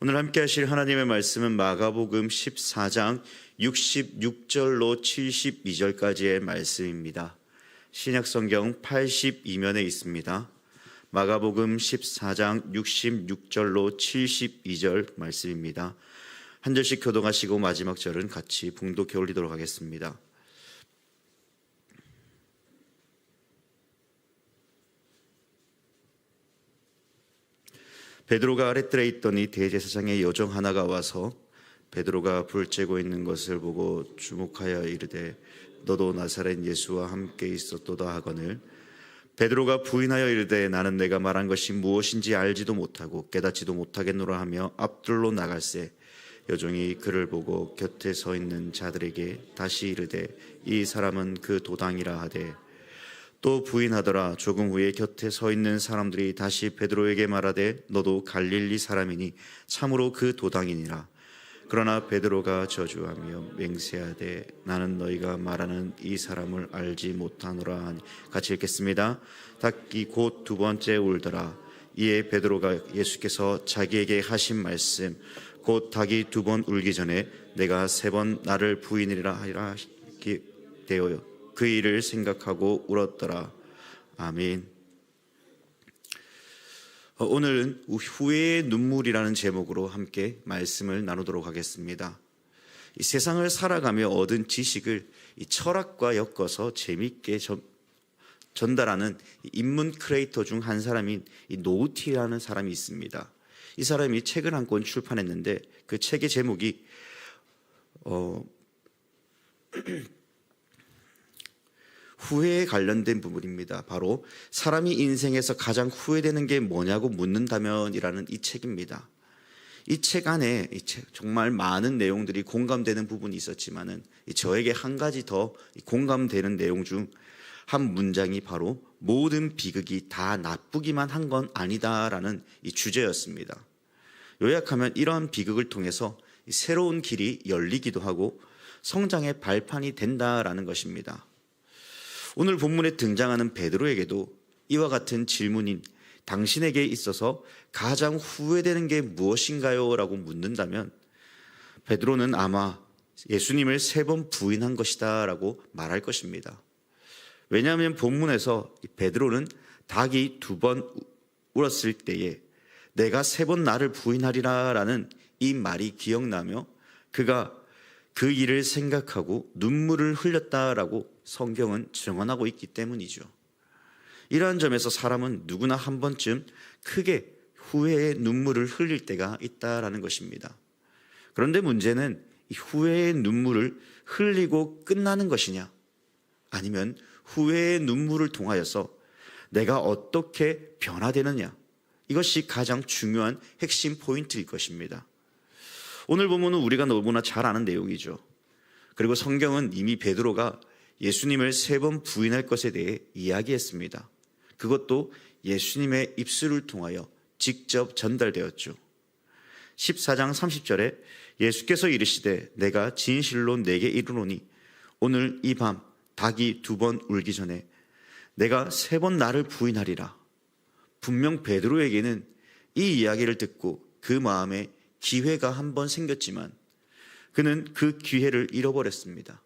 오늘 함께 하실 하나님의 말씀은 마가복음 14장 66절로 72절까지의 말씀입니다. 신약성경 82면에 있습니다. 마가복음 14장 66절로 72절 말씀입니다. 한 절씩 교독하시고 마지막 절은 같이 봉독해 올리도록 하겠습니다. 베드로가 아랫뜰에 있더니 대제사장의 여종 하나가 와서 베드로가 불 쬐고 있는 것을 보고 주목하여 이르되 너도 나사렛 예수와 함께 있었도다 하거늘 베드로가 부인하여 이르되 나는 내가 말한 것이 무엇인지 알지도 못하고 깨닫지도 못하겠노라 하며 앞뜰로 나갈새 여종이 그를 보고 곁에 서 있는 자들에게 다시 이르되 이 사람은 그 도당이라 하되 또 부인하더라. 조금 후에 곁에 서 있는 사람들이 다시 베드로에게 말하되 너도 갈릴리 사람이니 참으로 그 도당이니라. 그러나 베드로가 저주하며 맹세하되 나는 너희가 말하는 이 사람을 알지 못하노라 하니. 같이 읽겠습니다. 닭이 곧 두 번째 울더라. 이에 베드로가 예수께서 자기에게 하신 말씀 곧 닭이 두 번 울기 전에 내가 세 번 나를 부인이라 하라 되어요. 그 일을 생각하고 울었더라. 아멘. 오늘은 후회의 눈물이라는 제목으로 함께 말씀을 나누도록 하겠습니다. 이 세상을 살아가며 얻은 지식을 이 철학과 엮어서 재미있게 전달하는 인문 크리에이터 중 한 사람인 이 노우티라는 사람이 있습니다. 이 사람이 책을 한 권 출판했는데 그 책의 제목이 후회에 관련된 부분입니다. 바로 사람이 인생에서 가장 후회되는 게 뭐냐고 묻는다면이라는 이 책입니다. 이 책 안에 정말 많은 내용들이 공감되는 부분이 있었지만은 저에게 한 가지 더 공감되는 내용 중 한 문장이 바로 모든 비극이 다 나쁘기만 한 건 아니다라는 이 주제였습니다. 요약하면 이러한 비극을 통해서 새로운 길이 열리기도 하고 성장의 발판이 된다라는 것입니다. 오늘 본문에 등장하는 베드로에게도 이와 같은 질문인 당신에게 있어서 가장 후회되는 게 무엇인가요? 라고 묻는다면 베드로는 아마 예수님을 3번 부인한 것이다 라고 말할 것입니다. 왜냐하면 본문에서 베드로는 닭이 2번 울었을 때에 내가 3번 나를 부인하리라 라는 이 말이 기억나며 그가 그 일을 생각하고 눈물을 흘렸다라고 성경은 증언하고 있기 때문이죠. 이러한 점에서 사람은 누구나 한 번쯤 크게 후회의 눈물을 흘릴 때가 있다라는 것입니다. 그런데 문제는 이 후회의 눈물을 흘리고 끝나는 것이냐, 아니면 후회의 눈물을 통하여서 내가 어떻게 변화되느냐, 이것이 가장 중요한 핵심 포인트일 것입니다. 오늘 본문은 우리가 너무나 잘 아는 내용이죠. 그리고 성경은 이미 베드로가 예수님을 3번 부인할 것에 대해 이야기했습니다. 그것도 예수님의 입술을 통하여 직접 전달되었죠. 14장 30절에 예수께서 이르시되 내가 진실로 내게 이르노니 오늘 이 밤 닭이 2번 울기 전에 내가 3번 나를 부인하리라. 분명 베드로에게는 이 이야기를 듣고 그 마음에 기회가 한 번 생겼지만 그는 그 기회를 잃어버렸습니다.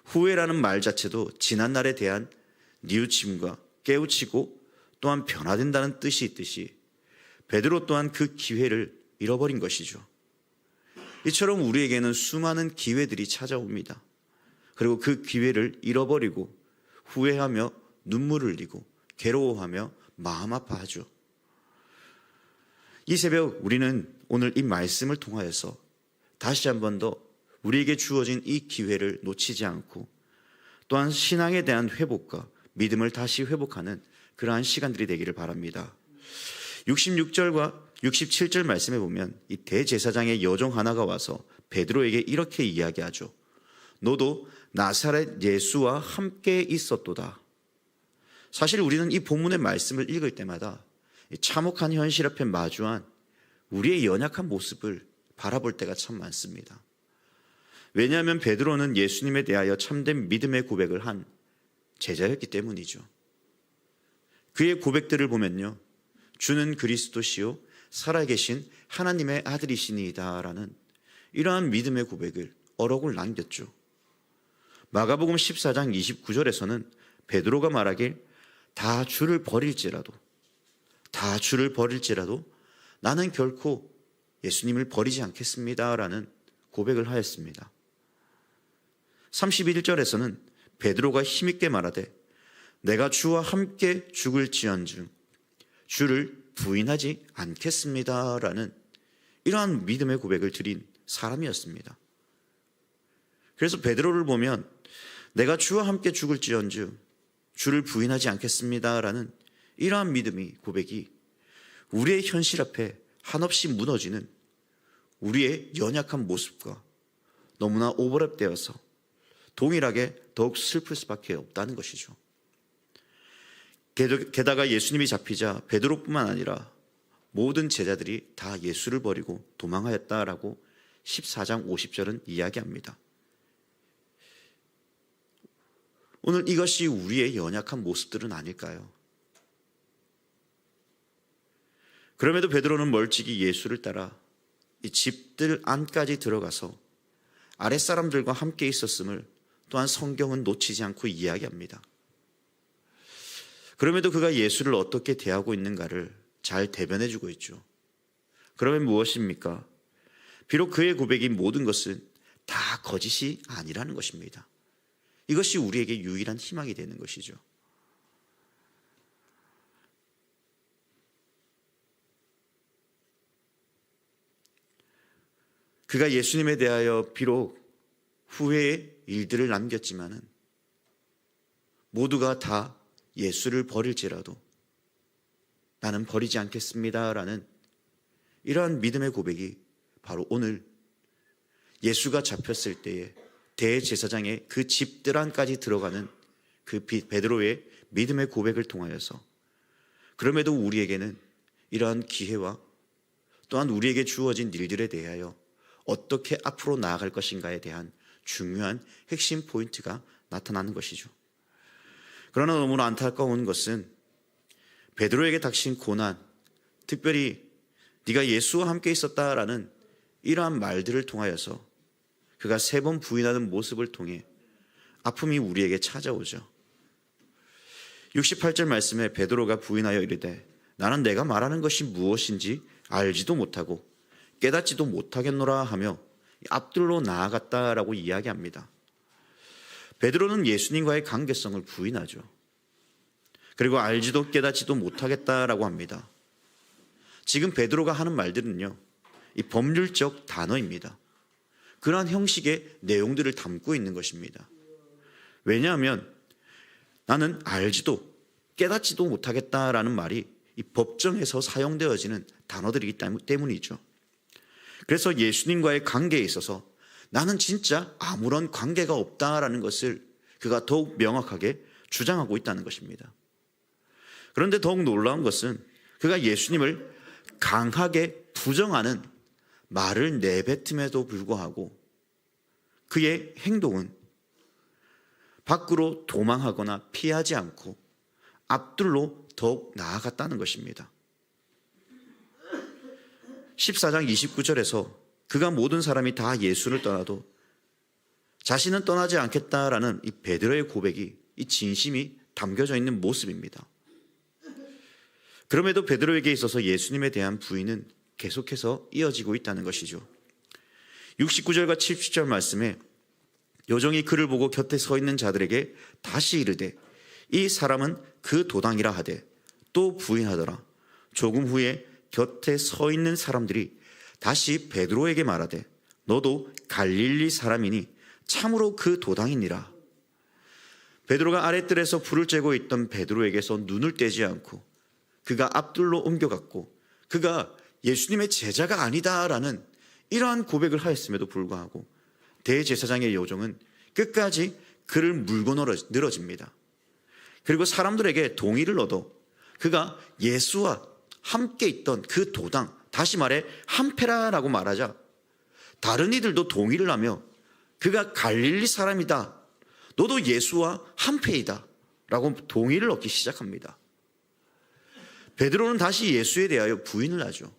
후회라는 말 자체도 지난날에 대한 뉘우침과 깨우치고 또한 변화된다는 뜻이 있듯이 베드로 또한 그 기회를 잃어버린 것이죠. 이처럼 우리에게는 수많은 기회들이 찾아옵니다. 그리고 그 기회를 잃어버리고 후회하며 눈물을 흘리고 괴로워하며 마음 아파하죠. 이 새벽 우리는 오늘 이 말씀을 통하여서 다시 한 번 더 우리에게 주어진 이 기회를 놓치지 않고 또한 신앙에 대한 회복과 믿음을 다시 회복하는 그러한 시간들이 되기를 바랍니다. 66절과 67절 말씀에 보면 이 대제사장의 여종 하나가 와서 베드로에게 이렇게 이야기하죠. 너도 나사렛 예수와 함께 있었도다. 사실 우리는 이 본문의 말씀을 읽을 때마다 참혹한 현실 앞에 마주한 우리의 연약한 모습을 바라볼 때가 참 많습니다. 왜냐하면 베드로는 예수님에 대하여 참된 믿음의 고백을 한 제자였기 때문이죠. 그의 고백들을 보면요, 주는 그리스도시요 살아계신 하나님의 아들이시니이다라는 이러한 믿음의 고백을 어록을 남겼죠. 마가복음 14장 29절에서는 베드로가 말하길 다 주를 버릴지라도 나는 결코 예수님을 버리지 않겠습니다라는 고백을 하였습니다. 31절에서는 베드로가 힘있게 말하되 내가 주와 함께 죽을지언정 주를 부인하지 않겠습니다라는 이러한 믿음의 고백을 드린 사람이었습니다. 그래서 베드로를 보면 내가 주와 함께 죽을지언정 주를 부인하지 않겠습니다라는 이러한 믿음의 고백이 우리의 현실 앞에 한없이 무너지는 우리의 연약한 모습과 너무나 오버랩되어서 동일하게 더욱 슬플 수밖에 없다는 것이죠. 게다가 예수님이 잡히자 베드로뿐만 아니라 모든 제자들이 다 예수를 버리고 도망하였다라고 14장 50절은 이야기합니다. 오늘 이것이 우리의 연약한 모습들은 아닐까요? 그럼에도 베드로는 멀찍이 예수를 따라 이 집들 안까지 들어가서 아랫사람들과 함께 있었음을 또한 성경은 놓치지 않고 이야기합니다. 그럼에도 그가 예수를 어떻게 대하고 있는가를 잘 대변해주고 있죠. 그러면 무엇입니까? 비록 그의 고백인 모든 것은 다 거짓이 아니라는 것입니다. 이것이 우리에게 유일한 희망이 되는 것이죠. 그가 예수님에 대하여 비록 후회의 일들을 남겼지만은 모두가 다 예수를 버릴지라도 나는 버리지 않겠습니다라는 이러한 믿음의 고백이 바로 오늘 예수가 잡혔을 때에 대제사장의 그 집들 안까지 들어가는 그 베드로의 믿음의 고백을 통하여서 그럼에도 우리에게는 이러한 기회와 또한 우리에게 주어진 일들에 대하여 어떻게 앞으로 나아갈 것인가에 대한 중요한 핵심 포인트가 나타나는 것이죠. 그러나 너무나 안타까운 것은 베드로에게 닥친 고난, 특별히 네가 예수와 함께 있었다라는 이러한 말들을 통하여서 그가 3번 부인하는 모습을 통해 아픔이 우리에게 찾아오죠. 68절 말씀에 베드로가 부인하여 이르되 나는 내가 말하는 것이 무엇인지 알지도 못하고 깨닫지도 못하겠노라 하며 앞들로 나아갔다라고 이야기합니다. 베드로는 예수님과의 관계성을 부인하죠. 그리고 알지도 깨닫지도 못하겠다라고 합니다. 지금 베드로가 하는 말들은요, 이 법률적 단어입니다. 그러한 형식의 내용들을 담고 있는 것입니다. 왜냐하면 나는 알지도 깨닫지도 못하겠다라는 말이 이 법정에서 사용되어지는 단어들이기 때문이죠. 그래서 예수님과의 관계에 있어서 나는 진짜 아무런 관계가 없다라는 것을 그가 더욱 명확하게 주장하고 있다는 것입니다. 그런데 더욱 놀라운 것은 그가 예수님을 강하게 부정하는 말을 내뱉음에도 불구하고 그의 행동은 밖으로 도망하거나 피하지 않고 앞들로 더욱 나아갔다는 것입니다. 14장 29절에서 그가 모든 사람이 다 예수를 떠나도 자신은 떠나지 않겠다라는 이 베드로의 고백이 이 진심이 담겨져 있는 모습입니다. 그럼에도 베드로에게 있어서 예수님에 대한 부인은 계속해서 이어지고 있다는 것이죠. 69절과 70절 말씀에 요정이 그를 보고 곁에 서 있는 자들에게 다시 이르되 이 사람은 그 도당이라 하되 또 부인하더라. 조금 후에 곁에 서 있는 사람들이 다시 베드로에게 말하되 너도 갈릴리 사람이니 참으로 그 도당이니라. 베드로가 아랫뜰에서 불을 쬐고 있던 베드로에게서 눈을 떼지 않고 그가 앞뜰로 옮겨갔고 그가 예수님의 제자가 아니다라는 이러한 고백을 하였음에도 불구하고 대제사장의 요정은 끝까지 그를 물고 늘어집니다. 그리고 사람들에게 동의를 얻어 그가 예수와 함께 있던 그 도당, 다시 말해 한페라라고 말하자 다른 이들도 동의를 하며 그가 갈릴리 사람이다, 너도 예수와 한패이다 라고 동의를 얻기 시작합니다. 베드로는 다시 예수에 대하여 부인을 하죠.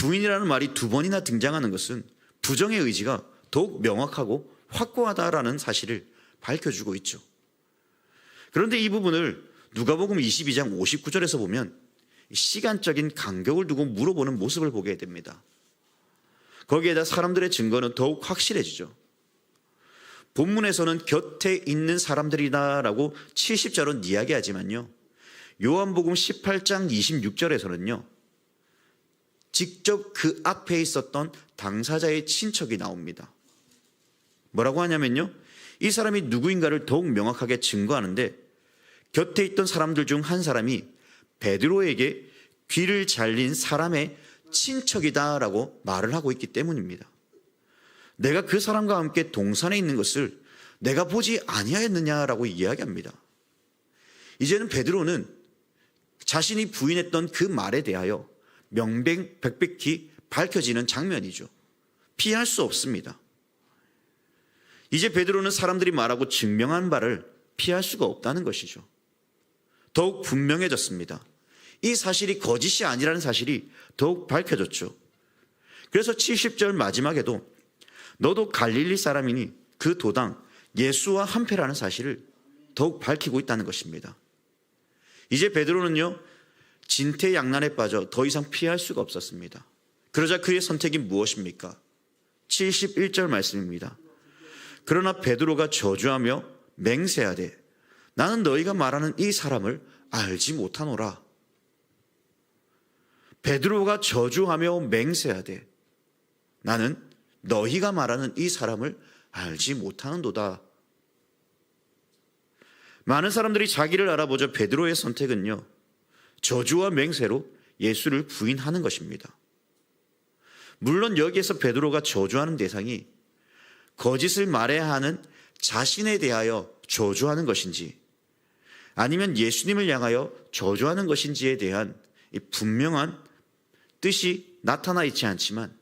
부인이라는 말이 두 번이나 등장하는 것은 부정의 의지가 더욱 명확하고 확고하다라는 사실을 밝혀주고 있죠. 그런데 이 부분을 누가복음 22장 59절에서 보면 시간적인 간격을 두고 물어보는 모습을 보게 됩니다. 거기에다 사람들의 증거는 더욱 확실해지죠. 본문에서는 곁에 있는 사람들이다라고 70절은 이야기하지만요, 요한복음 18장 26절에서는요 직접 그 앞에 있었던 당사자의 친척이 나옵니다. 뭐라고 하냐면요, 이 사람이 누구인가를 더욱 명확하게 증거하는데 곁에 있던 사람들 중 한 사람이 베드로에게 귀를 잘린 사람의 친척이다라고 말을 하고 있기 때문입니다. 내가 그 사람과 함께 동산에 있는 것을 내가 보지 아니하였느냐라고 이야기합니다. 이제는 베드로는 자신이 부인했던 그 말에 대하여 명백히 밝혀지는 장면이죠. 피할 수 없습니다. 이제 베드로는 사람들이 말하고 증명한 바를 피할 수가 없다는 것이죠. 더욱 분명해졌습니다. 이 사실이 거짓이 아니라는 사실이 더욱 밝혀졌죠. 그래서 70절 마지막에도 너도 갈릴리 사람이니 그 도당 예수와 한패라는 사실을 더욱 밝히고 있다는 것입니다. 이제 베드로는요 진퇴양난에 빠져 더 이상 피할 수가 없었습니다. 그러자 그의 선택이 무엇입니까? 71절 말씀입니다. 그러나 베드로가 저주하며 맹세하되 나는 너희가 말하는 이 사람을 알지 못하노라. 베드로가 저주하며 맹세하되 나는 너희가 말하는 이 사람을 알지 못하는도다. 많은 사람들이 자기를 알아보자 베드로의 선택은요 저주와 맹세로 예수를 부인하는 것입니다. 물론 여기에서 베드로가 저주하는 대상이 거짓을 말해야 하는 자신에 대하여 저주하는 것인지 아니면 예수님을 향하여 저주하는 것인지에 대한 분명한 뜻이 나타나 있지 않지만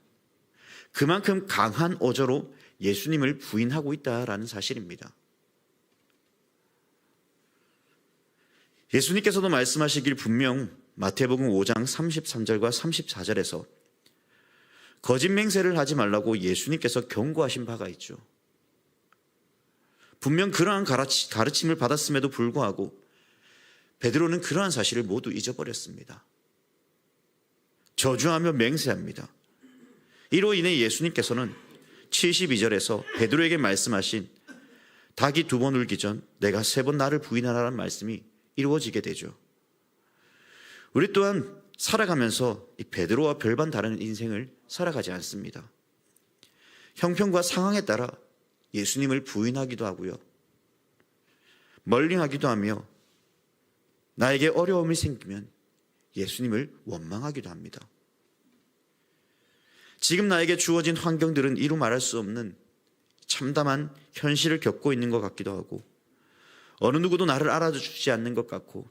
그만큼 강한 어조로 예수님을 부인하고 있다라는 사실입니다. 예수님께서도 말씀하시길 분명 마태복음 5장 33절과 34절에서 거짓 맹세를 하지 말라고 예수님께서 경고하신 바가 있죠. 분명 그러한 가르침을 받았음에도 불구하고 베드로는 그러한 사실을 모두 잊어버렸습니다. 저주하며 맹세합니다. 이로 인해 예수님께서는 72절에서 베드로에게 말씀하신 닭이 두 번 울기 전 내가 세 번 나를 부인하라는 말씀이 이루어지게 되죠. 우리 또한 살아가면서 이 베드로와 별반 다른 인생을 살아가지 않습니다. 형편과 상황에 따라 예수님을 부인하기도 하고요. 멀리하기도 하며 나에게 어려움이 생기면 예수님을 원망하기도 합니다. 지금 나에게 주어진 환경들은 이루 말할 수 없는 참담한 현실을 겪고 있는 것 같기도 하고 어느 누구도 나를 알아주지 않는 것 같고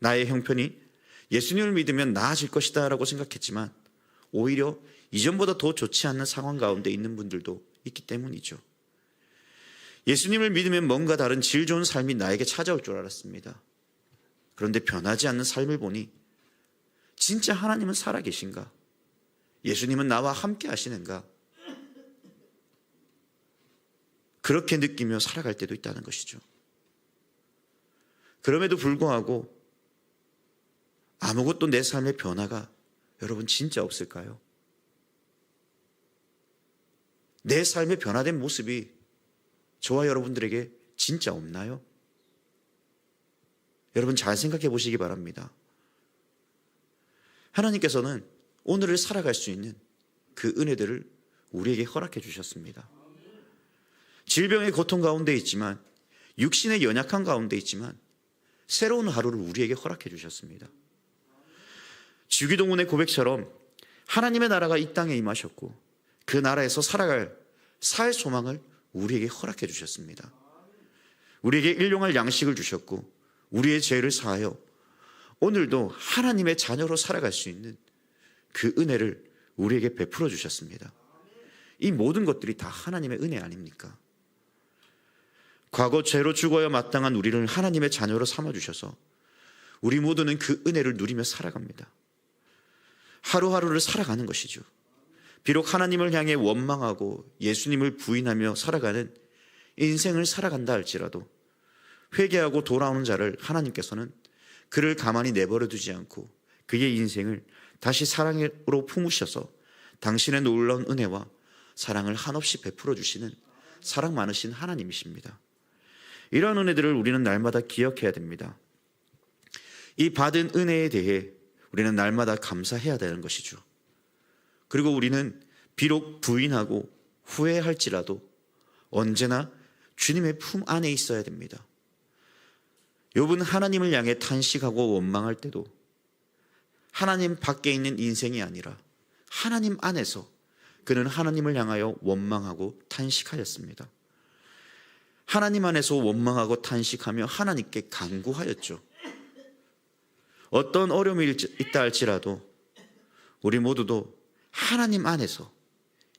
나의 형편이 예수님을 믿으면 나아질 것이다 라고 생각했지만 오히려 이전보다 더 좋지 않는 상황 가운데 있는 분들도 있기 때문이죠. 예수님을 믿으면 뭔가 다른 질 좋은 삶이 나에게 찾아올 줄 알았습니다. 그런데 변하지 않는 삶을 보니 진짜 하나님은 살아계신가? 예수님은 나와 함께 하시는가? 그렇게 느끼며 살아갈 때도 있다는 것이죠. 그럼에도 불구하고 아무것도 내 삶의 변화가 여러분 진짜 없을까요? 내 삶의 변화된 모습이 저와 여러분들에게 진짜 없나요? 여러분 잘 생각해 보시기 바랍니다. 하나님께서는 오늘을 살아갈 수 있는 그 은혜들을 우리에게 허락해 주셨습니다. 질병의 고통 가운데 있지만 육신의 연약한 가운데 있지만 새로운 하루를 우리에게 허락해 주셨습니다. 주기도문의 고백처럼 하나님의 나라가 이 땅에 임하셨고 그 나라에서 살아갈 살 소망을 우리에게 허락해 주셨습니다. 우리에게 일용할 양식을 주셨고 우리의 죄를 사하여 오늘도 하나님의 자녀로 살아갈 수 있는 그 은혜를 우리에게 베풀어 주셨습니다. 이 모든 것들이 다 하나님의 은혜 아닙니까? 과거 죄로 죽어야 마땅한 우리를 하나님의 자녀로 삼아주셔서 우리 모두는 그 은혜를 누리며 살아갑니다. 하루하루를 살아가는 것이죠. 비록 하나님을 향해 원망하고 예수님을 부인하며 살아가는 인생을 살아간다 할지라도 회개하고 돌아오는 자를 하나님께서는 그를 가만히 내버려 두지 않고 그의 인생을 다시 사랑으로 품으셔서 당신의 놀라운 은혜와 사랑을 한없이 베풀어 주시는 사랑 많으신 하나님이십니다. 이러한 은혜들을 우리는 날마다 기억해야 됩니다. 이 받은 은혜에 대해 우리는 날마다 감사해야 되는 것이죠. 그리고 우리는 비록 부인하고 후회할지라도 언제나 주님의 품 안에 있어야 됩니다. 욥은 하나님을 향해 탄식하고 원망할 때도 하나님 밖에 있는 인생이 아니라 하나님 안에서 그는 하나님을 향하여 원망하고 탄식하였습니다. 하나님 안에서 원망하고 탄식하며 하나님께 간구하였죠. 어떤 어려움이 있다 할지라도 우리 모두도 하나님 안에서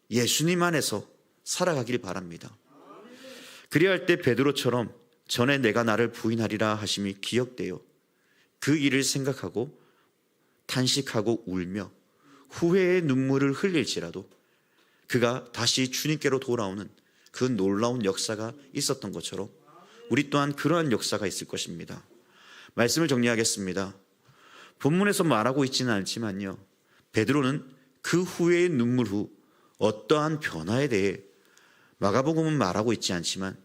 예수님 안에서 살아가길 바랍니다. 그리할 때 베드로처럼 전에 내가 나를 부인하리라 하심이 기억되어 그 일을 생각하고 탄식하고 울며 후회의 눈물을 흘릴지라도 그가 다시 주님께로 돌아오는 그 놀라운 역사가 있었던 것처럼 우리 또한 그러한 역사가 있을 것입니다. 말씀을 정리하겠습니다. 본문에서 말하고 있지는 않지만요, 베드로는 그 후회의 눈물 후 어떠한 변화에 대해 마가복음은 말하고 있지 않지만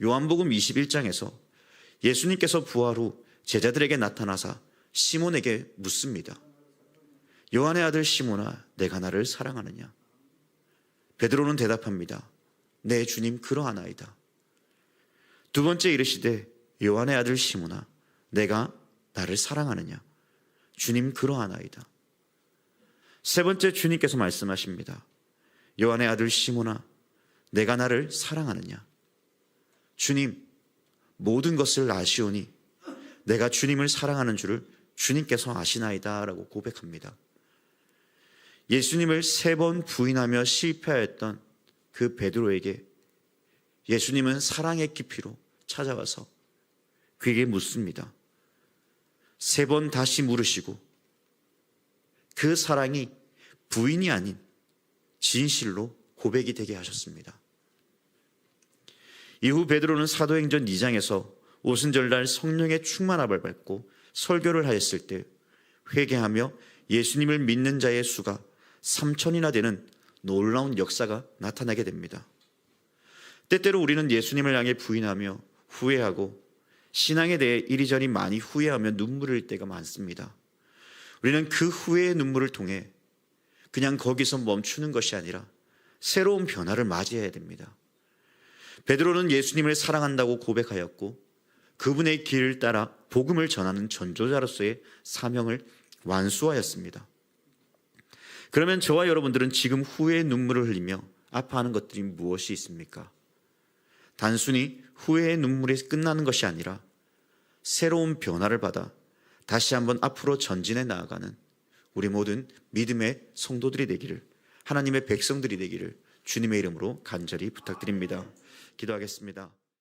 요한복음 21장에서 예수님께서 부활 후 제자들에게 나타나사 시몬에게 묻습니다. 요한의 아들 시몬아, 내가 나를 사랑하느냐? 베드로는 대답합니다. 네 주님, 그러하나이다. 두 번째 이르시되 요한의 아들 시몬아, 내가 나를 사랑하느냐? 주님, 그러하나이다. 세 번째 주님께서 말씀하십니다. 요한의 아들 시몬아, 내가 나를 사랑하느냐? 주님, 모든 것을 아시오니 내가 주님을 사랑하는 줄을 주님께서 아시나이다 라고 고백합니다. 예수님을 3번 부인하며 실패하였던 그 베드로에게 예수님은 사랑의 깊이로 찾아와서 그에게 묻습니다. 3번 다시 물으시고 그 사랑이 부인이 아닌 진실로 고백이 되게 하셨습니다. 이후 베드로는 사도행전 2장에서 오순절날 성령의 충만함을 받고 설교를 하였을 때 회개하며 예수님을 믿는 자의 수가 3,000이나 되는 놀라운 역사가 나타나게 됩니다. 때때로 우리는 예수님을 향해 부인하며 후회하고 신앙에 대해 이리저리 많이 후회하며 눈물을 흘릴 때가 많습니다. 우리는 그 후회의 눈물을 통해 그냥 거기서 멈추는 것이 아니라 새로운 변화를 맞이해야 됩니다. 베드로는 예수님을 사랑한다고 고백하였고 그분의 길을 따라 복음을 전하는 전도자로서의 사명을 완수하였습니다. 그러면 저와 여러분들은 지금 후회의 눈물을 흘리며 아파하는 것들이 무엇이 있습니까? 단순히 후회의 눈물이 끝나는 것이 아니라 새로운 변화를 받아 다시 한번 앞으로 전진해 나아가는 우리 모든 믿음의 성도들이 되기를, 하나님의 백성들이 되기를 주님의 이름으로 간절히 부탁드립니다. 기도하겠습니다.